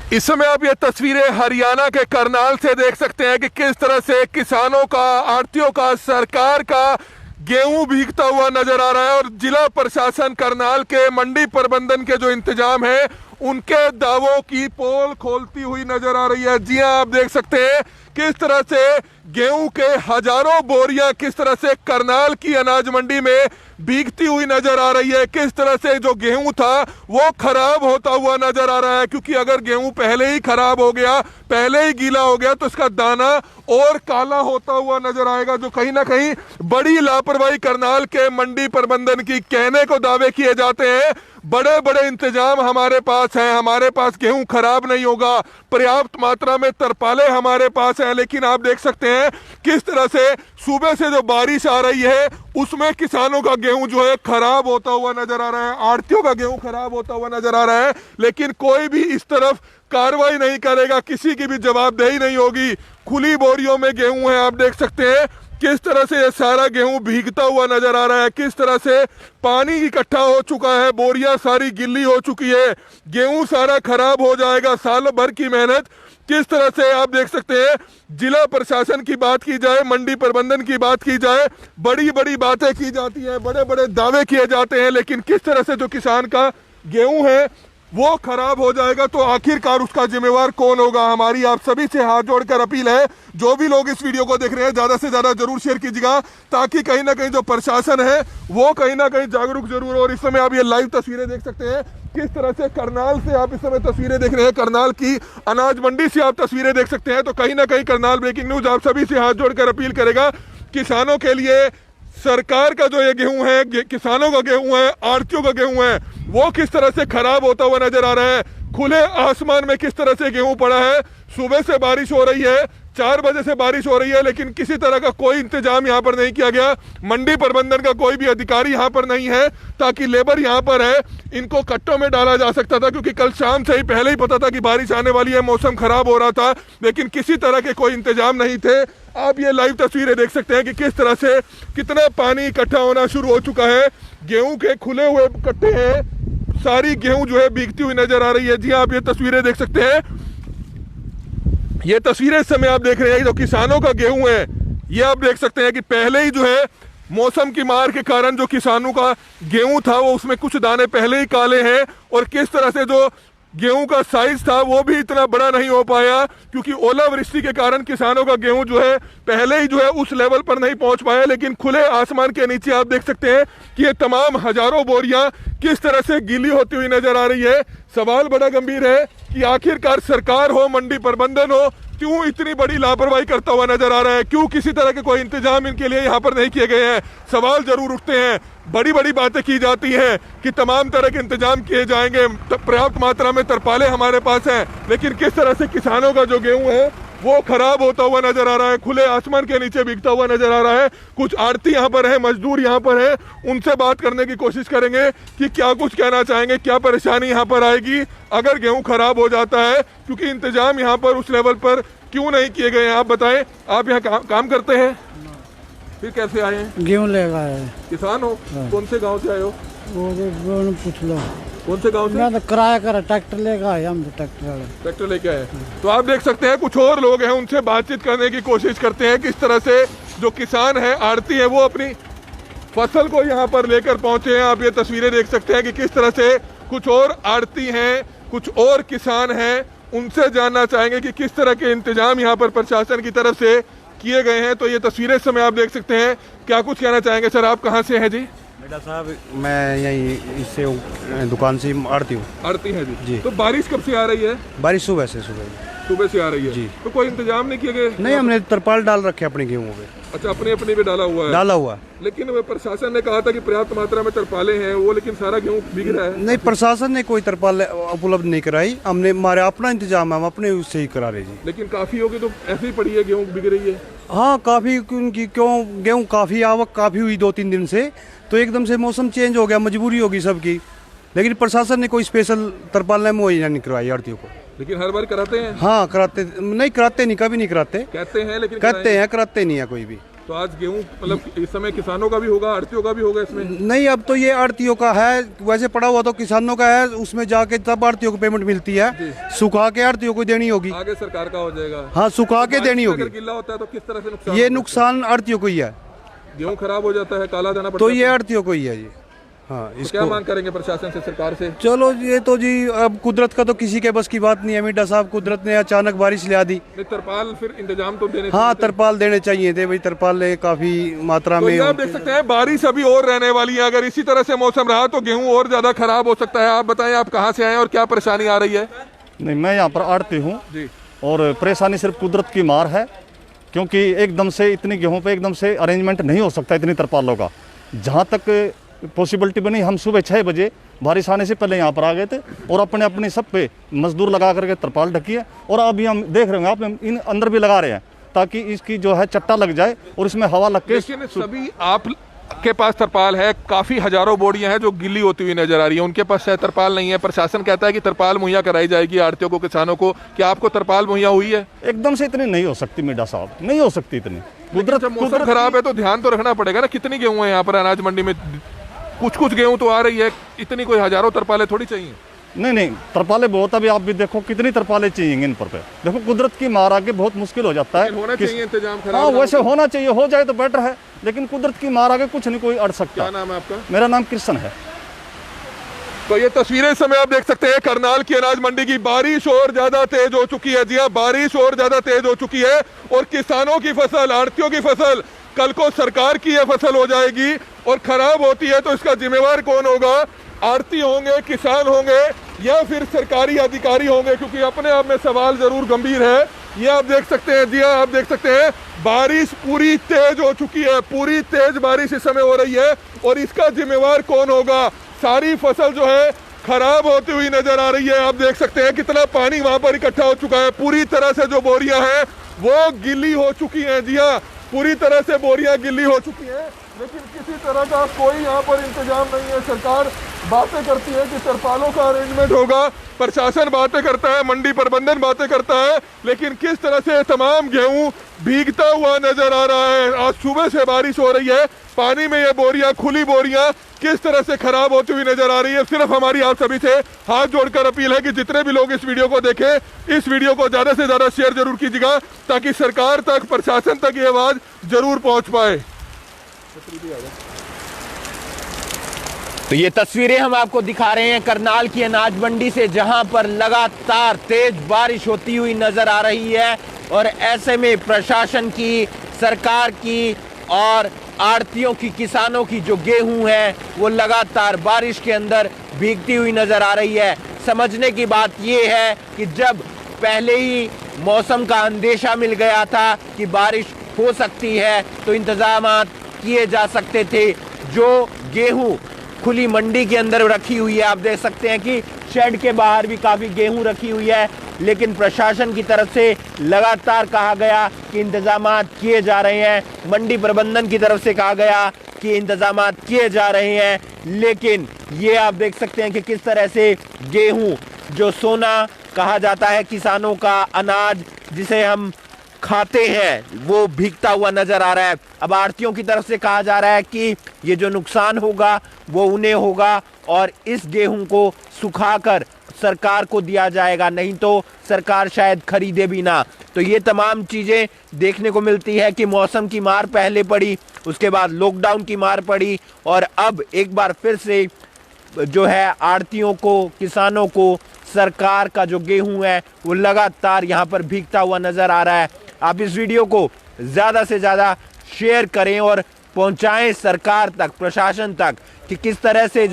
इस समय आप ये तस्वीरें हरियाणा के करनाल से देख सकते हैं कि किस तरह से किसानों का, आढ़तियों का, सरकार का गेहूं भीगता हुआ नजर आ रहा है। और जिला प्रशासन करनाल के मंडी प्रबंधन के जो इंतजाम है उनके दावों की पोल खोलती हुई नजर आ रही है। जी हां, आप देख सकते हैं किस तरह से गेहूं के हजारों बोरियां किस तरह से करनाल की अनाज मंडी में भीगती हुई नजर आ रही है। किस तरह से जो गेहूं था वो खराब होता हुआ नजर आ रहा है, क्योंकि अगर गेहूं पहले ही खराब हो गया, पहले ही गीला हो गया तो इसका दाना और काला होता हुआ नजर आएगा, जो कहीं ना कहीं बड़ी लापरवाही करनाल के मंडी प्रबंधन की। कहने को दावे किए जाते हैं बड़े बड़े इंतजाम हमारे पास हैं, हमारे पास गेहूं खराब नहीं होगा, पर्याप्त मात्रा में तरपाले हमारे पास हैं, लेकिन आप देख सकते हैं किस तरह से सुबह से जो बारिश आ रही है उसमें किसानों का गेहूं जो है खराब होता हुआ नजर आ रहा है, आढ़तियों का गेहूं खराब होता हुआ नजर आ रहा है, लेकिन कोई भी इस तरफ कार्रवाई नहीं करेगा, किसी की भी जवाबदेही नहीं होगी। खुली बोरियों में गेहूं है, आप देख सकते हैं किस तरह से ये सारा गेहूं भीगता हुआ नजर आ रहा है, किस तरह से पानी इकट्ठा हो चुका है, बोरियां सारी गिल्ली हो चुकी है, गेहूं सारा खराब हो जाएगा। साल भर की मेहनत किस तरह से आप देख सकते हैं। जिला प्रशासन की बात की जाए, मंडी प्रबंधन की बात की जाए, बड़ी बड़ी बातें की जाती हैं, बड़े बड़े दावे किए जाते हैं, लेकिन किस तरह से जो किसान का गेहूं है वो खराब हो जाएगा तो आखिरकार उसका जिम्मेवार कौन होगा। हमारी आप सभी से हाथ जोड़कर अपील है, जो भी लोग इस वीडियो को देख रहे हैं ज्यादा से ज्यादा जरूर शेयर कीजिएगा, ताकि कहीं ना कहीं जो प्रशासन है वो कहीं ना कहीं जागरूक जरूर हो। और इस समय आप ये लाइव तस्वीरें देख सकते हैं किस तरह से करनाल से आप इस समय तस्वीरें देख रहे हैं, करनाल की अनाज मंडी से आप तस्वीरें देख सकते हैं। तो कहीं ना कहीं करनाल ब्रेकिंग न्यूज आप सभी से हाथ जोड़कर अपील करेगा, किसानों के लिए सरकार का जो ये गेहूं है, किसानों का गेहूं है, आढ़तियों का गेहूं है, वो किस तरह से खराब होता हुआ नजर आ रहा है। खुले आसमान में किस तरह से गेहूं पड़ा है, सुबह से बारिश हो रही है, 4 बजे से बारिश हो रही है, लेकिन किसी तरह का कोई इंतजाम यहाँ पर नहीं किया गया। मंडी प्रबंधन का कोई भी अधिकारी यहाँ पर नहीं है, ताकि लेबर यहाँ पर है इनको कट्टों में डाला जा सकता था, क्योंकि कल शाम से ही पहले ही पता था कि बारिश आने वाली है, मौसम खराब हो रहा था, लेकिन किसी तरह के कोई इंतजाम नहीं थे। आप ये लाइव तस्वीरें देख सकते हैं कि किस तरह से कितना पानी इकट्ठा होना शुरू हो चुका है। गेहूं के खुले हुए कट्टे हैं, सारी गेहूं जो है भीगती हुई नजर आ रही है। जी आप ये तस्वीरें देख सकते हैं, ये तस्वीरें इस समय आप देख रहे हैं जो किसानों का गेहूं है, ये आप देख सकते हैं कि पहले ही जो है मौसम की मार के कारण जो किसानों का गेहूं था वो उसमें कुछ दाने पहले ही काले हैं, और किस तरह से जो गेहूं का साइज था वो भी इतना बड़ा नहीं हो पाया, क्योंकि ओलावृष्टि के कारण किसानों का गेहूं जो है पहले ही जो है उस लेवल पर नहीं पहुंच पाया। लेकिन खुले आसमान के नीचे आप देख सकते हैं कि ये तमाम हजारों बोरियां किस तरह से गीली होती हुई नजर आ रही है। सवाल बड़ा गंभीर है कि आखिरकार सरकार हो, मंडी प्रबंधन हो, क्यों इतनी बड़ी लापरवाही करता हुआ नजर आ रहा है, क्यों किसी तरह के कोई इंतजाम इनके लिए यहाँ पर नहीं किए गए हैं। सवाल जरूर उठते हैं, बड़ी बड़ी बातें की जाती हैं कि तमाम तरह के इंतजाम किए जाएंगे, पर्याप्त मात्रा में तरपाले हमारे पास हैं, लेकिन किस तरह से किसानों का जो गेहूं है वो खराब होता हुआ नजर आ रहा है, खुले आसमान के नीचे भीगता हुआ नजर आ रहा है। कुछ आढ़ती यहाँ पर है, मजदूर यहाँ पर है, उनसे बात करने की कोशिश करेंगे कि क्या कुछ कहना चाहेंगे, क्या परेशानी यहाँ पर आएगी अगर गेहूं खराब हो जाता है, क्योंकि इंतजाम यहाँ पर उस लेवल पर क्यों नहीं किए गए हैं। आप बताएं, आप यहाँ काम करते हैं, फिर कैसे आए हैं? गेहूं लेकर आए। किसान हो? कौन से गांव से आए हो? वो पूछ लो कौन से गांव से? मैं तो किराया कर ट्रैक्टर लेकर आए, हम तो ट्रैक्टर लेके आए। तो आप देख सकते हैं कुछ और लोग हैं, उनसे बातचीत करने की कोशिश करते हैं। किस तरह से जो किसान है, आढ़ती है, वो अपनी फसल को यहाँ पर लेकर पहुंचे हैं। आप ये तस्वीरें देख सकते हैं कि किस तरह से कुछ और आढ़ती हैं, कुछ और किसान हैं, उनसे जानना चाहेंगे कि किस तरह के इंतजाम यहाँ पर प्रशासन की तरफ से किए गए हैं। तो ये तस्वीरें इस समय आप देख सकते हैं, क्या कुछ कहना चाहेंगे? सर आप कहाँ से हैं जी? बेटा साहब मैं यही इससे दुकान से आड़ती हूँ। आड़ती है जी। तो बारिश कब से आ रही है? बारिश सुबह से आ रही है जी। तो कोई इंतजाम नहीं किए गए? नहीं, हमने तरपाल डाल रखे अपने गेहूं पे। अच्छा, अपने पे डाला हुआ है। लेकिन प्रशासन ने कहा था कि पर्याप्त मात्रा में तरपाले हैं वो, लेकिन सारा गेहूं भीग रहा है। नहीं, प्रशासन ने कोई तरपाल उपलब्ध नहीं कराई, हमने हमारा अपना इंतजाम है, हम अपने उससे ही करा रहे जी। लेकिन काफी होगी तो ऐसे ही पड़ी है, गेहूं बिक रही है। हाँ काफी, क्यों गेहूं काफी आवक काफी हुई 2-3 दिन से, तो एकदम से मौसम चेंज हो गया, मजबूरी होगी सबकी, लेकिन प्रशासन ने कोई स्पेशल तरपाल मुहैया नहीं करवाई आड़तियों को। लेकिन हर बार कराते हैं? हाँ कराते नहीं, कभी नहीं कराते, कहते हैं लेकिन कहते हैं, कराते नहीं है कोई भी। तो आज गेहूं मतलब इस समय किसानों का भी होगा, आड़तियों का भी होगा इसमें? नहीं, अब तो ये आड़तियों का है, वैसे पड़ा हुआ तो किसानों का है, उसमें जाके तब आड़तियों को पेमेंट मिलती है, सुखा के आड़तियों को देनी होगी। आगे सरकार का हो जाएगा। हाँ, सुखा के देनी होगी। अगर गिल्ला होता है तो किस तरह से नुकसान? ये नुकसान आड़तियों को ही है। गेहूं खराब हो जाता है, काला दाना पड़ता तो है, ये आड़तियों को ही है जी। हाँ, तो इसको क्या मांग करेंगे प्रशासन से, सरकार से? चलो, ये तो जी अब कुदरत का तो किसी के बस की बात नहीं है मिड्डा साहब, कुदरत ने अचानक बारिश ले दी। नहीं, तरपाल फिर इंतजाम तो देने हाँ, तरपाल देने चाहिए थे भाई, तरपाल काफी मात्रा तो में। ये आप देख सकते हैं बारिश अभी और रहने वाली है। अगर इसी तरह से मौसम रहा तो गेहूं और ज्यादा खराब हो सकता है। आप बताएं, आप कहाँ से आए और क्या परेशानी आ रही है? नहीं, मैं यहाँ पर आड़ती हूँ जी। और परेशानी सिर्फ कुदरत की मार है, क्योंकि एकदम से इतनी गेहूं पे एकदम से अरेंजमेंट नहीं हो सकता इतनी तरपालों का। जहाँ तक पॉसिबिलिटी बनी, हम सुबह 6 बजे बारिश आने से पहले यहाँ पर आ गए थे और अपने अपने सब पे मजदूर लगा करके तरपाल ढकी है। और अभी हम देख रहे हैं, आप इन अंदर भी लगा रहे हैं ताकि इसकी जो है चट्टा लग जाए और इसमें हवा लग के। लेकिन सभी आप के पास तरपाल है, काफी हजारों बोरियां हैं जो गिल्ली होती हुई नजर आ रही है, उनके पास शायद तरपाल नहीं है। प्रशासन कहता है कि तरपाल मुहैया कराई जाएगी आड़तियों को, किसानों को। क्या आपको तरपाल मुहैया हुई है? एकदम से इतनी नहीं हो सकती मिड्डा साहब, नहीं हो सकती इतनी। कुदरत मौसम खराब है तो ध्यान तो रखना पड़ेगा ना। कितनी गेहूं है यहाँ पर अनाज मंडी में? कुछ गेहूं तो आ रही है, इतनी कोई हजारों तरपालें थोड़ी चाहिए। नहीं, तरपालें बहुत, अभी आप भी देखो कितनी तरपालें चाहिए इन पर पे। देखो कुदरत की मार आके बहुत मुश्किल हो जाता है। होना चाहिए इंतजाम, खराब हाँ, वैसे होना चाहिए, हो जाए तो बेटर है, लेकिन कुदरत की मार आके कुछ नहीं कोई अड़ सकता। क्या नाम है आपका? मेरा नाम कृष्ण है। तो ये तस्वीरें इस समय आप देख सकते हैं करनाल की अनाज मंडी की। बारिश और ज्यादा तेज हो चुकी है। जी हाँ, बारिश और ज्यादा तेज हो चुकी है और किसानों की फसल, आड़तियों की फसल, कल को सरकार की यह फसल हो जाएगी और खराब होती है तो इसका जिम्मेवार कौन होगा? आड़ती होंगे, किसान होंगे या फिर सरकारी अधिकारी होंगे? क्योंकि अपने आप में सवाल जरूर गंभीर है। ये आप देख सकते हैं, जी हाँ, आप देख सकते हैं बारिश पूरी तेज हो चुकी है, पूरी तेज बारिश इस समय हो रही है और इसका जिम्मेवार कौन होगा? सारी फसल जो है खराब होती हुई नजर आ रही है। आप देख सकते हैं कितना पानी वहां पर इकट्ठा हो चुका है। पूरी तरह से जो बोरियां हैं वो गिल्ली हो चुकी हैं। जी हाँ, पूरी तरह से बोरियां गिल्ली हो चुकी हैं, लेकिन किसी तरह का कोई यहाँ पर इंतजाम नहीं है। सरकार बातें करती है कि तरपालों का अरेंजमेंट होगा, प्रशासन बातें करता है, मंडी प्रबंधन बातें करता है, लेकिन किस तरह से तमाम गेहूं भीगता हुआ नजर आ रहा है। आज सुबह से बारिश हो रही है, पानी में ये बोरियां, खुली बोरियां किस तरह से खराब होती हुई नजर आ रही है। सिर्फ हमारी आप सभी से हाथ जोड़कर अपील है कि जितने भी लोग इस वीडियो को देखें, इस वीडियो को ज्यादा से ज्यादा शेयर जरूर कीजिएगा ताकि सरकार तक, प्रशासन तक ये आवाज जरूर पहुंच पाए। तो ये तस्वीरें हम आपको दिखा रहे हैं करनाल की अनाज मंडी से, जहां पर लगातार तेज बारिश होती हुई नजर आ रही है और ऐसे में प्रशासन की, सरकार की और आड़तियों की, किसानों की जो गेहूं है वो लगातार बारिश के अंदर भीगती हुई नजर आ रही है। समझने की बात ये है कि जब पहले ही मौसम का अंदेशा मिल गया था कि बारिश हो सकती है तो इंतजामात किए जा सकते थे। जो गेहूं खुली मंडी के अंदर रखी हुई है, आप देख सकते हैं कि शेड के बाहर भी काफ़ी गेहूं रखी हुई है, लेकिन प्रशासन की तरफ से लगातार कहा गया कि इंतजामात किए जा रहे हैं, मंडी प्रबंधन की तरफ से कहा गया कि इंतजामात किए जा रहे हैं, लेकिन ये आप देख सकते हैं कि किस तरह से गेहूं, जो सोना कहा जाता है किसानों का अनाज जिसे हम खाते हैं, वो भीगता हुआ नजर आ रहा है। अब आड़तियों की तरफ से कहा जा रहा है कि ये जो नुकसान होगा वो उन्हें होगा और इस गेहूं को सुखाकर सरकार को दिया जाएगा, नहीं तो सरकार शायद खरीदे भी ना। तो ये तमाम चीज़ें देखने को मिलती है कि मौसम की मार पहले पड़ी, उसके बाद लॉकडाउन की मार पड़ी और अब एक बार फिर से जो है आड़तियों को, किसानों को, सरकार का जो गेहूं है वो लगातार यहाँ पर भीगता हुआ नजर आ रहा है। आप इस वीडियो को ज़्यादा से ज़्यादा शेयर करें और पहुँचाएं सरकार तक, प्रशासन तक कि किस तरह से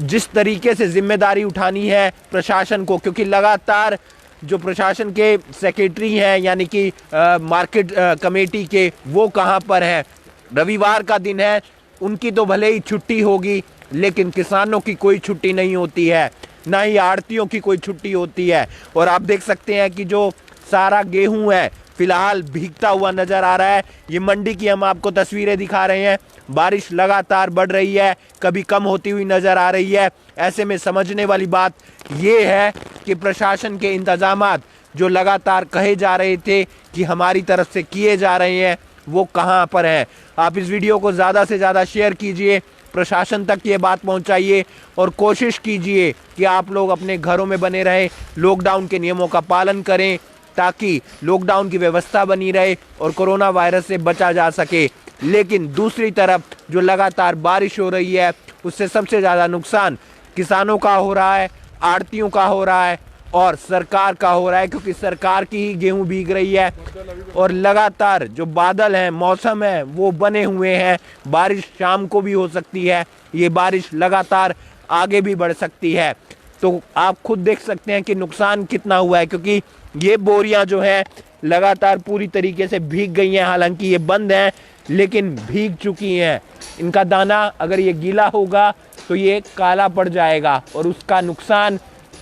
जिस तरीके से जिम्मेदारी उठानी है प्रशासन को, क्योंकि लगातार जो प्रशासन के सेक्रेटरी हैं यानी कि मार्केट कमेटी के, वो कहाँ पर हैं? रविवार का दिन है, उनकी तो भले ही छुट्टी होगी लेकिन किसानों की कोई छुट्टी नहीं होती है, ना ही आड़तियों की कोई छुट्टी होती है। और आप देख सकते हैं कि जो सारा गेहूं है फिलहाल भीगता हुआ नजर आ रहा है। ये मंडी की हम आपको तस्वीरें दिखा रहे हैं, बारिश लगातार बढ़ रही है, कभी कम होती हुई नजर आ रही है। ऐसे में समझने वाली बात ये है कि प्रशासन के इंतजामात जो लगातार कहे जा रहे थे कि हमारी तरफ से किए जा रहे हैं, वो कहां पर हैं। आप इस वीडियो को ज़्यादा से ज़्यादा शेयर कीजिए, प्रशासन तक ये बात पहुंचाइए और कोशिश कीजिए कि आप लोग अपने घरों में बने रहें, लॉकडाउन के नियमों का पालन करें, ताकि लॉकडाउन की व्यवस्था बनी रहे और कोरोना वायरस से बचा जा सके। लेकिन दूसरी तरफ जो लगातार बारिश हो रही है, उससे सबसे ज़्यादा नुकसान किसानों का हो रहा है, आड़तियों का हो रहा है और सरकार का हो रहा है, क्योंकि सरकार की ही गेहूं भीग रही है और लगातार जो बादल हैं, मौसम है, वो बने हुए हैं। बारिश शाम को भी हो सकती है, ये बारिश लगातार आगे भी बढ़ सकती है। तो आप खुद देख सकते हैं कि नुकसान कितना हुआ है, क्योंकि ये बोरियां जो है लगातार पूरी तरीके से भीग गई हैं। हालांकि ये बंद हैं लेकिन भीग चुकी हैं। इनका दाना अगर ये गीला होगा तो ये काला पड़ जाएगा और उसका नुकसान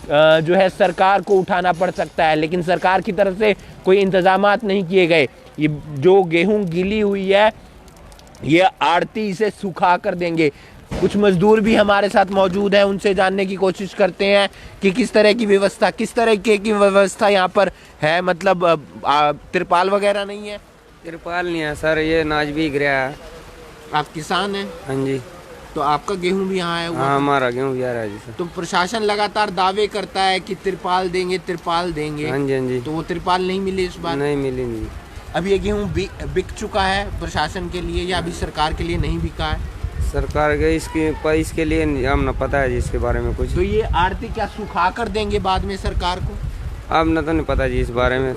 जो है सरकार को उठाना पड़ सकता है। लेकिन सरकार की तरफ से कोई इंतजामात नहीं किए गए। ये जो गेहूं गीली हुई है, ये आड़ती इसे सुखा कर देंगे। कुछ मजदूर भी हमारे साथ मौजूद हैं, उनसे जानने की कोशिश करते हैं कि किस तरह की व्यवस्था यहाँ पर है। मतलब तिरपाल वगैरह नहीं है? तिरपाल नहीं है सर, ये नाच भी गिरा है। आप किसान हैं? हाँ जी। तो आपका गेहूं भी यहाँ है? हाँ, हमारा गेहूं भी आ रहा है जी सर। तो प्रशासन लगातार दावे करता है कि तिरपाल देंगे, तिरपाल देंगे। हाँ जी, हाँ जी। तो वो तिरपाल नहीं मिली इस बार? नहीं मिली नहीं। अब ये गेहूं बिक चुका है प्रशासन के लिए या अभी सरकार के लिए नहीं बिका है? सरकार के इसके लिए हम न पता है जी इसके बारे में कुछ। तो ये आड़ती क्या सुखा कर देंगे बाद में सरकार को? अब न तो नहीं पता जी इस बारे में।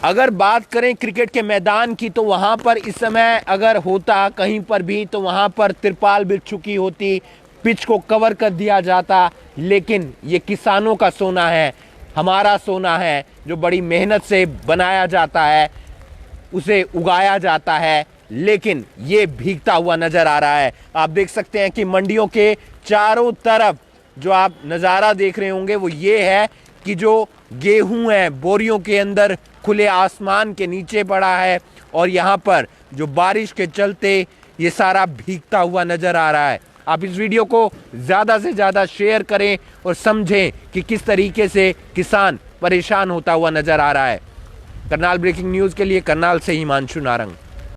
अगर बात करें क्रिकेट के मैदान की, तो वहां पर इस समय अगर होता कहीं पर भी, तो वहां पर तिरपाल बिछ चुकी होती, पिच को कवर कर दिया जाता। लेकिन ये किसानों का सोना है, हमारा सोना है, जो बड़ी मेहनत से बनाया जाता है, उसे उगाया जाता है, लेकिन ये भीगता हुआ नजर आ रहा है। आप देख सकते हैं कि मंडियों के चारों तरफ जो आप नज़ारा देख रहे होंगे वो ये है कि जो गेहूं है बोरियों के अंदर खुले आसमान के नीचे पड़ा है और यहाँ पर जो बारिश के चलते ये सारा भीगता हुआ नजर आ रहा है। आप इस वीडियो को ज़्यादा से ज़्यादा शेयर करें और समझें कि किस तरीके से किसान परेशान होता हुआ नजर आ रहा है। करनाल ब्रेकिंग न्यूज़ के लिए करनाल से हिमांशु नारंग।